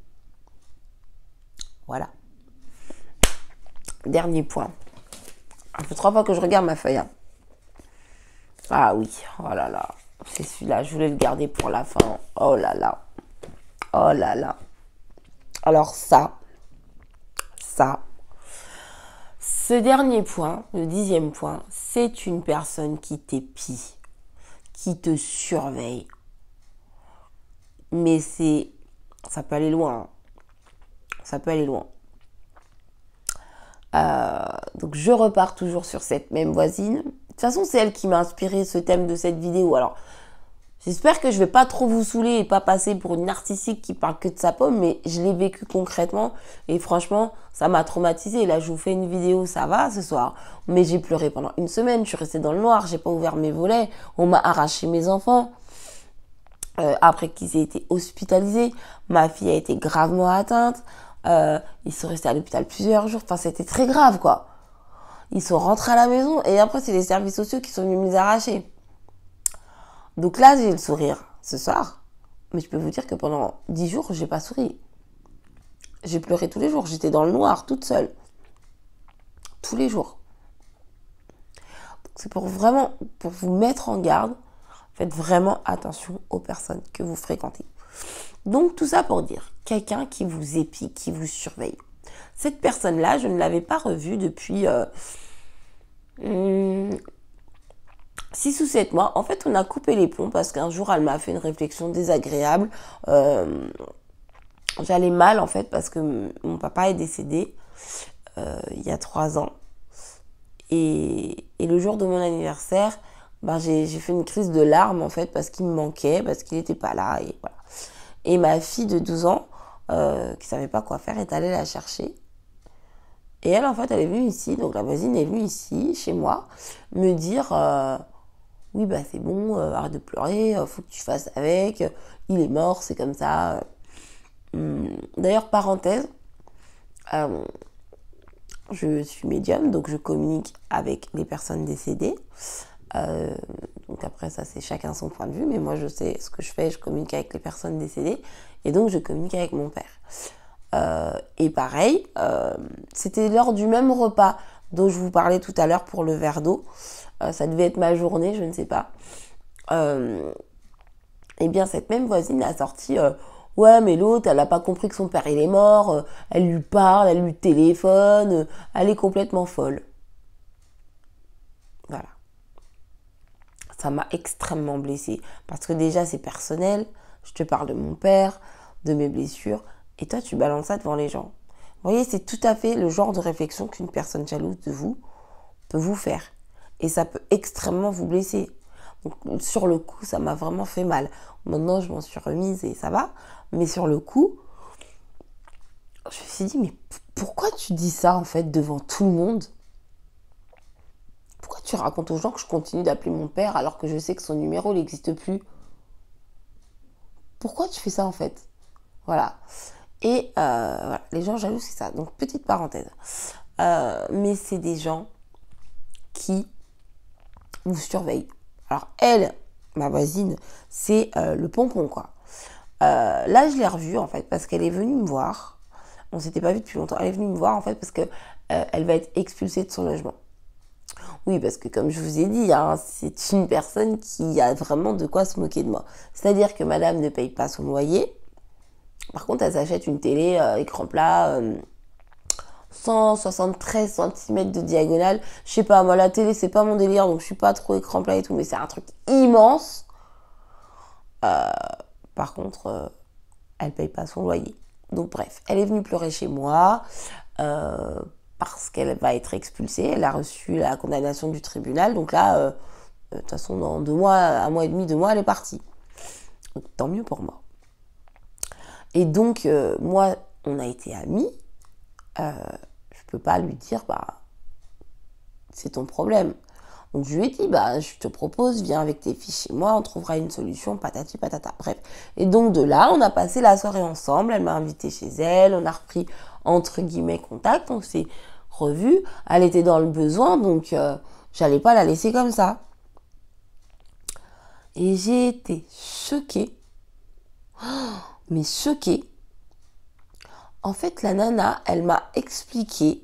Voilà. Dernier point. Ça fait 3 fois que je regarde ma feuille. Hein. Ah oui, oh là là. C'est celui-là, je voulais le garder pour la fin. Oh là là. Oh là là. Alors ça. Ce dernier point, le 10e point, c'est une personne qui t'épie, qui te surveille. Mais ça peut aller loin. Hein. Ça peut aller loin. Donc je repars toujours sur cette même voisine. De toute façon, c'est elle qui m'a inspiré ce thème de cette vidéo. Alors, j'espère que je vais pas trop vous saouler et pas passer pour une narcissique qui parle que de sa pomme, mais je l'ai vécu concrètement et franchement, ça m'a traumatisée. Là, je vous fais une vidéo, ça va ce soir, mais j'ai pleuré pendant une semaine, je suis restée dans le noir, j'ai pas ouvert mes volets, on m'a arraché mes enfants. Après qu'ils aient été hospitalisés, ma fille a été gravement atteinte. Ils sont restés à l'hôpital plusieurs jours. Enfin, c'était très grave, quoi. Ils sont rentrés à la maison et après, c'est les services sociaux qui sont venus me les arracher. Donc là, j'ai le sourire ce soir. Mais je peux vous dire que pendant 10 jours, j'ai pas souri. J'ai pleuré tous les jours. J'étais dans le noir, toute seule. Tous les jours. Donc c'est pour vous mettre en garde. Faites vraiment attention aux personnes que vous fréquentez. Donc tout ça pour dire, quelqu'un qui vous épie, qui vous surveille. Cette personne-là, je ne l'avais pas revue depuis 6 ou 7 mois. En fait, on a coupé les ponts parce qu'un jour, elle m'a fait une réflexion désagréable. J'allais mal, en fait, parce que mon papa est décédé il y a 3 ans. Et le jour de mon anniversaire, j'ai fait une crise de larmes, en fait, parce qu'il me manquait, parce qu'il n'était pas là, et voilà. Et ma fille de 12 ans, qui savait pas quoi faire, est allée la chercher. Et elle, en fait, elle est venue ici, donc la voisine est venue ici, chez moi, me dire oui, c'est bon, arrête de pleurer, faut que tu fasses avec, il est mort, c'est comme ça. D'ailleurs, parenthèse, je suis médium, donc je communique avec les personnes décédées. Donc après, ça, c'est chacun son point de vue, mais moi, je sais ce que je fais, je communique avec les personnes décédées, et donc je communique avec mon père. Et pareil, c'était lors du même repas dont je vous parlais tout à l'heure pour le verre d'eau. Ça devait être ma journée, je ne sais pas. Et bien, cette même voisine a sorti ouais, mais l'autre, elle n'a pas compris que son père, il est mort. Elle lui parle, elle lui téléphone. Elle est complètement folle. Voilà. Ça m'a extrêmement blessée. Parce que déjà, c'est personnel. Je te parle de mon père, de mes blessures. Et toi, tu balances ça devant les gens. Vous voyez, c'est tout à fait le genre de réflexion qu'une personne jalouse de vous peut vous faire. Et ça peut extrêmement vous blesser. Donc, sur le coup, ça m'a vraiment fait mal. Maintenant, je m'en suis remise et ça va. Mais sur le coup, je me suis dit, mais pourquoi tu dis ça, en fait, devant tout le monde ? Pourquoi tu racontes aux gens que je continue d'appeler mon père alors que je sais que son numéro n'existe plus ? Pourquoi tu fais ça, en fait ? Voilà. Et voilà, les gens jaloux, c'est ça. Donc, petite parenthèse. Mais c'est des gens qui vous surveillent. Alors, elle, ma voisine, c'est le pompon, quoi. Là, je l'ai revue, en fait, parce qu'elle est venue me voir. On s'était pas vu depuis longtemps. Elle est venue me voir, en fait, parce que elle va être expulsée de son logement. Oui, parce que comme je vous ai dit, hein, c'est une personne qui a vraiment de quoi se moquer de moi. C'est-à-dire que madame ne paye pas son loyer. Par contre, elle s'achète une télé écran plat 173 cm de diagonale. Je sais pas, moi la télé c'est pas mon délire, donc je suis pas trop écran plat et tout, mais c'est un truc immense. Par contre, elle paye pas son loyer. Donc bref, elle est venue pleurer chez moi parce qu'elle va être expulsée. Elle a reçu la condamnation du tribunal. Donc là, de toute façon, dans 2 mois, 1 mois et demi, 2 mois, elle est partie. Donc tant mieux pour moi. Et donc, moi, on a été amis. Je peux pas lui dire, c'est ton problème. Donc je lui ai dit, je te propose, viens avec tes filles chez moi, on trouvera une solution, patati patata, bref. Et donc de là, on a passé la soirée ensemble, elle m'a invité chez elle, on a repris entre guillemets contact, on s'est revue. Elle était dans le besoin, donc j'allais pas la laisser comme ça. Et j'ai été choquée. Mais choquée. En fait, la nana, elle m'a expliqué,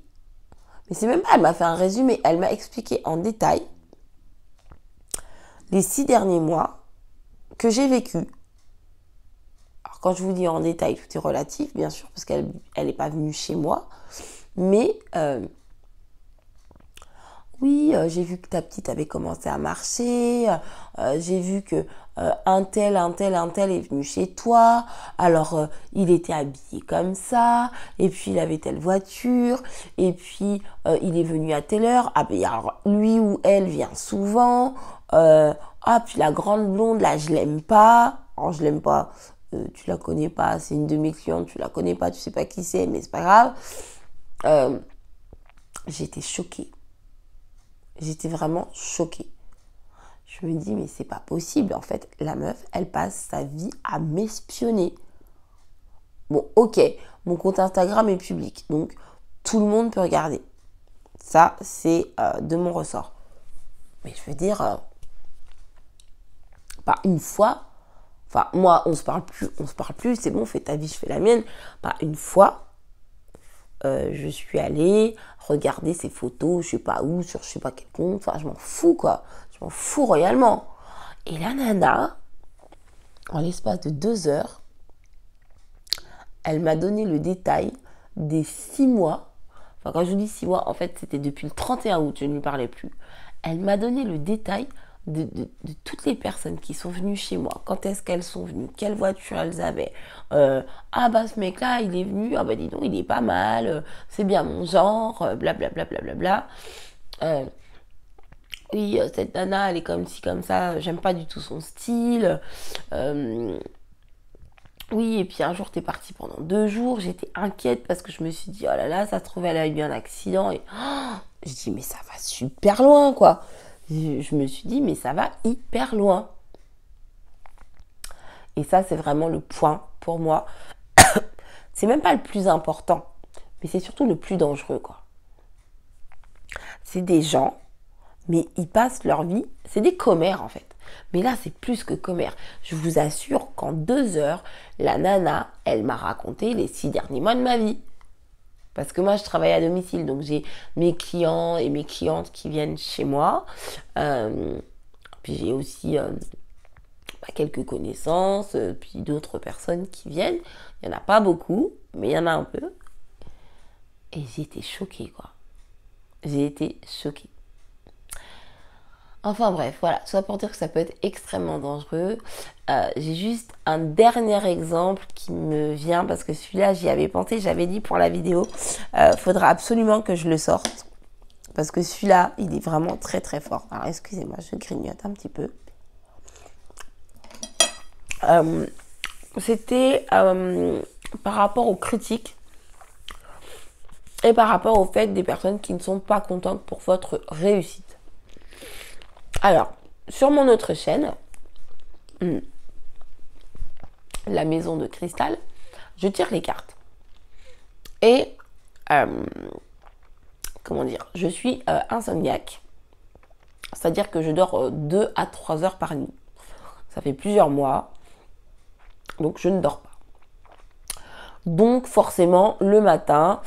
mais c'est même pas, elle m'a fait un résumé, elle m'a expliqué en détail les 6 derniers mois que j'ai vécu. Alors quand je vous dis en détail, tout est relatif, bien sûr, parce qu'elle n'est pas venue chez moi, mais oui, j'ai vu que ta petite avait commencé à marcher, j'ai vu que un tel est venu chez toi, alors il était habillé comme ça, et puis il avait telle voiture, et puis il est venu à telle heure, ah ben alors lui ou elle vient souvent, ah puis la grande blonde là je l'aime pas, alors je l'aime pas, tu la connais pas, c'est une de mes clientes, tu la connais pas, tu sais pas qui c'est, mais c'est pas grave, j'ai été choquée. J'étais vraiment choquée. Je me dis, mais c'est pas possible. En fait, la meuf, elle passe sa vie à m'espionner. Bon, ok, mon compte Instagram est public. Donc, tout le monde peut regarder. Ça, c'est de mon ressort. Mais je veux dire, pas une fois. Enfin, moi, on se parle plus. C'est bon, fais ta vie, je fais la mienne. Pas une fois. Je suis allée regarder ses photos, je sais pas où, sur je sais pas quel compte, enfin je m'en fous quoi, je m'en fous royalement. Et la nana, en l'espace de 2 heures, elle m'a donné le détail des 6 mois, enfin quand je vous dis 6 mois, en fait c'était depuis le 31 août, je ne lui parlais plus. Elle m'a donné le détail de toutes les personnes qui sont venues chez moi, quand est-ce qu'elles sont venues, quelle voiture elles avaient, ah bah ce mec là il est venu, ah bah dis donc il est pas mal, c'est bien mon genre, blablabla blablabla. Oui, cette nana elle est comme ci comme ça, j'aime pas du tout son style, oui et puis un jour t'es partie pendant 2 jours, j'étais inquiète parce que je me suis dit oh là là ça se trouve elle a eu un accident et je dis mais ça va super loin quoi. Je me suis dit, mais ça va hyper loin. Et ça, c'est vraiment le point pour moi. C'est même pas le plus important, mais c'est surtout le plus dangereux, quoi. C'est des gens, mais ils passent leur vie, c'est des commères en fait. Mais là, c'est plus que commères. Je vous assure qu'en 2 heures, la nana, elle m'a raconté les 6 derniers mois de ma vie. Parce que moi, je travaille à domicile, donc j'ai mes clients et mes clientes qui viennent chez moi. Puis j'ai aussi quelques connaissances, puis d'autres personnes qui viennent. Il n'y en a pas beaucoup, mais il y en a un peu. Et j'ai été choquée, quoi. J'ai été choquée. Enfin bref, voilà, tout ça pour dire que ça peut être extrêmement dangereux. J'ai juste un dernier exemple qui me vient, parce que celui-là, j'y avais pensé, j'avais dit pour la vidéo, faudra absolument que je le sorte. Parce que celui-là, il est vraiment très très fort. Alors excusez-moi, je grignote un petit peu. C'était par rapport aux critiques et par rapport au fait des personnes qui ne sont pas contentes pour votre réussite. Alors, sur mon autre chaîne, la maison de cristal, je tire les cartes. Et, comment dire, je suis insomniaque. C'est-à-dire que je dors 2 à 3 heures par nuit. Ça fait plusieurs mois. Donc, je ne dors pas. Donc, forcément, le matin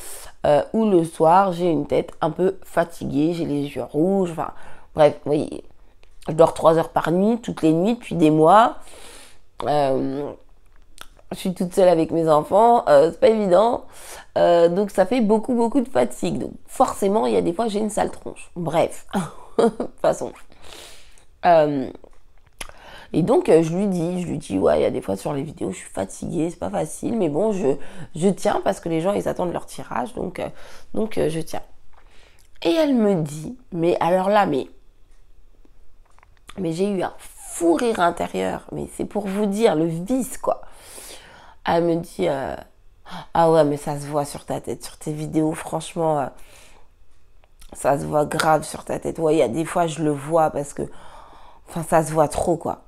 ou le soir, j'ai une tête un peu fatiguée. J'ai les yeux rouges. Enfin, bref, vous voyez. Je dors 3 heures par nuit, toutes les nuits, depuis des mois. Je suis toute seule avec mes enfants, c'est pas évident. Donc ça fait beaucoup de fatigue. Donc forcément, il y a des fois j'ai une sale tronche. Bref, de toute façon. Et donc je lui dis, ouais, il y a des fois sur les vidéos, je suis fatiguée, c'est pas facile, mais bon, je tiens parce que les gens ils attendent leur tirage, donc je tiens. Et elle me dit, mais alors là, mais j'ai eu un fou rire intérieur, mais c'est pour vous dire le vice quoi. Elle me dit ah ouais mais ça se voit sur ta tête, sur tes vidéos franchement ça se voit grave sur ta tête. Ouais, il y a des fois je le vois parce que enfin ça se voit trop quoi.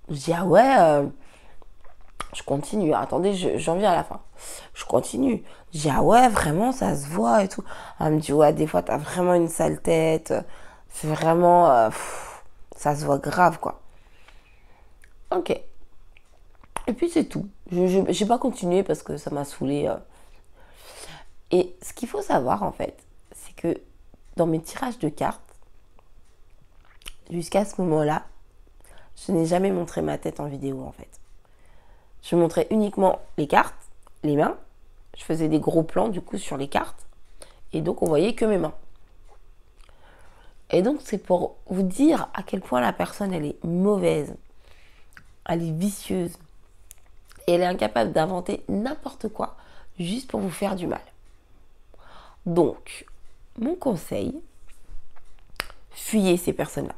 Je dis ah ouais Je continue. Attendez, j'en viens à la fin. Je continue. Je dis, ah ouais, vraiment, ça se voit et tout. Elle me dit, ouais, des fois, t'as vraiment une sale tête. C'est vraiment... ça se voit grave, quoi. Ok. Et puis, c'est tout. J'ai pas continué parce que ça m'a saoulée. Et ce qu'il faut savoir, en fait, c'est que dans mes tirages de cartes, jusqu'à ce moment-là, je n'ai jamais montré ma tête en vidéo, en fait. Je montrais uniquement les cartes, les mains. Je faisais des gros plans, du coup, sur les cartes. Et donc, on voyait que mes mains. Et donc, c'est pour vous dire à quel point la personne, elle est mauvaise. Elle est vicieuse. Et elle est incapable d'inventer n'importe quoi, juste pour vous faire du mal. Donc, mon conseil, fuyez ces personnes-là.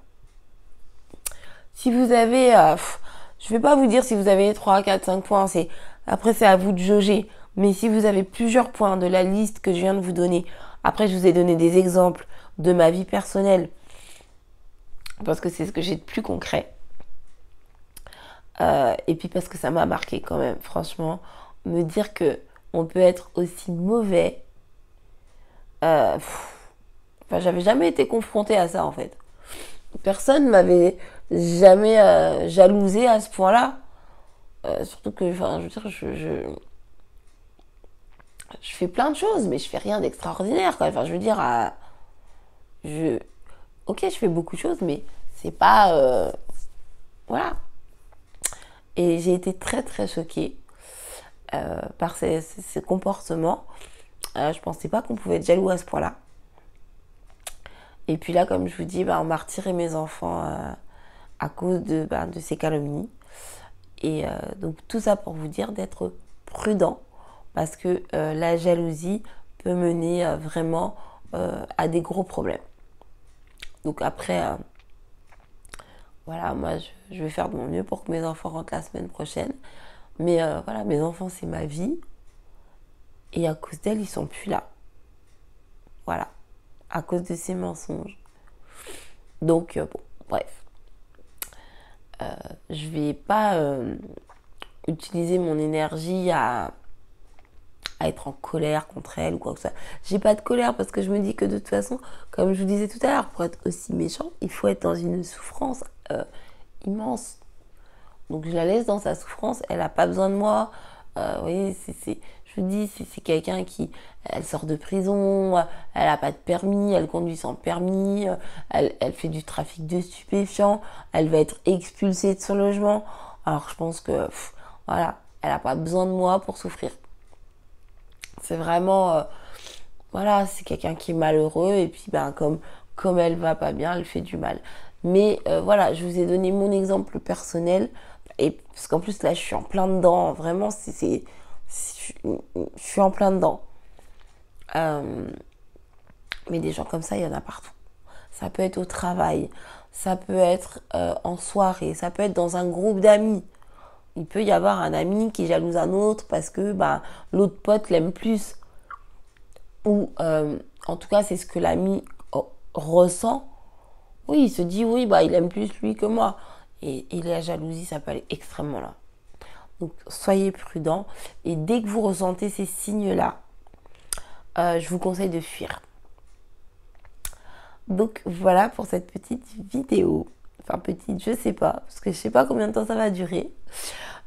Si vous avez... je ne vais pas vous dire si vous avez 3, 4, 5 points. Après, c'est à vous de jauger. Mais si vous avez plusieurs points de la liste que je viens de vous donner, après, je vous ai donné des exemples de ma vie personnelle, parce que c'est ce que j'ai de plus concret. Et puis parce que ça m'a marqué quand même, franchement, me dire que on peut être aussi mauvais. J'avais jamais été confrontée à ça en fait. Personne m'avait jamais jalousée à ce point-là. Surtout que, je veux dire, je fais plein de choses, mais je fais rien d'extraordinaire. Enfin, je veux dire, ok, je fais beaucoup de choses, mais c'est pas, voilà. Et j'ai été très très choquée par ces comportements. Je pensais pas qu'on pouvait être jaloux à ce point-là. Et puis là, comme je vous dis, on m'a retiré mes enfants à cause de ces calomnies. Et donc tout ça pour vous dire d'être prudent, parce que la jalousie peut mener vraiment à des gros problèmes. Donc après, voilà, moi je vais faire de mon mieux pour que mes enfants rentrent la semaine prochaine. Mais voilà, mes enfants c'est ma vie. Et à cause d'elle, ils sont plus là. Voilà. À cause de ces mensonges. Donc, bon, bref. Je vais pas utiliser mon énergie à être en colère contre elle ou quoi que ce soit. J'ai pas de colère parce que je me dis que de toute façon, comme je vous disais tout à l'heure, pour être aussi méchant, il faut être dans une souffrance immense. Donc je la laisse dans sa souffrance, elle a pas besoin de moi. Vous voyez, je vous dis, c'est quelqu'un qui, elle sort de prison, elle a pas de permis, elle conduit sans permis, elle fait du trafic de stupéfiants, elle va être expulsée de son logement. Alors je pense que, voilà, elle a pas besoin de moi pour souffrir. C'est vraiment, voilà, c'est quelqu'un qui est malheureux et puis comme elle va pas bien, elle fait du mal. Mais voilà, je vous ai donné mon exemple personnel. Et parce qu'en plus là je suis en plein dedans, vraiment je suis en plein dedans. Mais des gens comme ça, il y en a partout. Ça peut être au travail, ça peut être en soirée, ça peut être dans un groupe d'amis. Il peut y avoir un ami qui jalouse un autre parce que l'autre pote l'aime plus. Ou en tout cas c'est ce que l'ami ressent. Oui, il se dit oui, il aime plus lui que moi. Et la jalousie, ça peut aller extrêmement loin. Donc, soyez prudents. Et dès que vous ressentez ces signes-là, je vous conseille de fuir. Donc, voilà pour cette petite vidéo. Enfin, petite, je sais pas. Parce que je sais pas combien de temps ça va durer.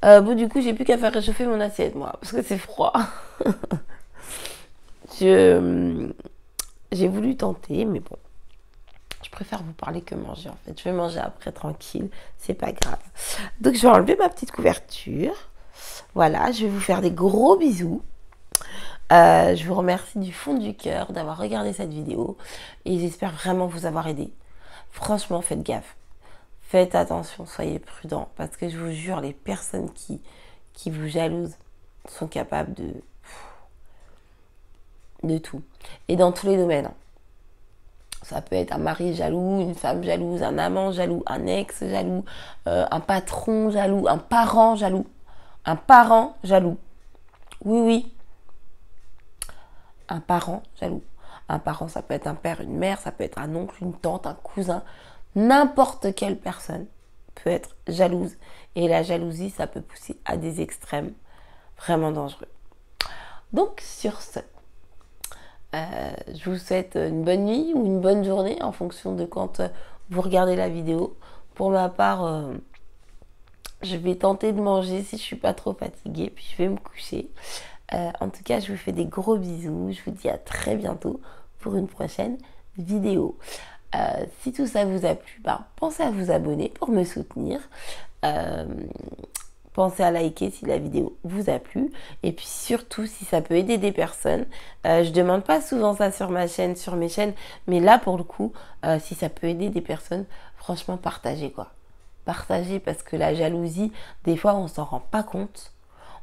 Du coup, j'ai plus qu'à faire réchauffer mon assiette, moi. Parce que c'est froid. J'ai voulu tenter, mais bon. Je préfère vous parler que manger en fait. Je vais manger après tranquille, c'est pas grave. Donc je vais enlever ma petite couverture. Voilà, je vais vous faire des gros bisous. Je vous remercie du fond du cœur d'avoir regardé cette vidéo et j'espère vraiment vous avoir aidé. Franchement, faites gaffe. Faites attention, soyez prudents parce que je vous jure, les personnes qui vous jalousent sont capables de tout. Et dans tous les domaines. Ça peut être un mari jaloux, une femme jalouse, un amant jaloux, un ex jaloux, un patron jaloux, un parent jaloux. Un parent jaloux. Oui, oui. Un parent jaloux. Un parent, ça peut être un père, une mère, ça peut être un oncle, une tante, un cousin. N'importe quelle personne peut être jalouse. Et la jalousie, ça peut pousser à des extrêmes vraiment dangereux. Donc, sur ce, je vous souhaite une bonne nuit ou une bonne journée en fonction de quand vous regardez la vidéo. Pour ma part, je vais tenter de manger si je ne suis pas trop fatiguée, puis je vais me coucher. En tout cas, je vous fais des gros bisous. Je vous dis à très bientôt pour une prochaine vidéo. Si tout ça vous a plu, pensez à vous abonner pour me soutenir. Pensez à liker si la vidéo vous a plu. Et puis surtout, si ça peut aider des personnes. Je demande pas souvent ça sur ma chaîne, sur mes chaînes. Mais là, pour le coup, si ça peut aider des personnes, franchement, partagez quoi. Partagez parce que la jalousie, des fois, on s'en rend pas compte.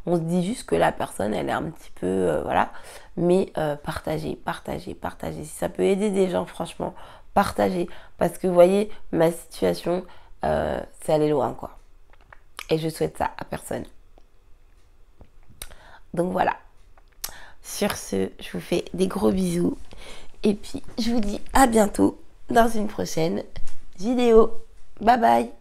On se dit juste que la personne, elle est un petit peu... voilà. Mais partagez, partagez, partagez. Si ça peut aider des gens, franchement, partagez. Parce que vous voyez, ma situation, c'est aller loin, quoi. Et je souhaite ça à personne. Donc voilà. Sur ce, je vous fais des gros bisous. Et puis, je vous dis à bientôt dans une prochaine vidéo. Bye bye.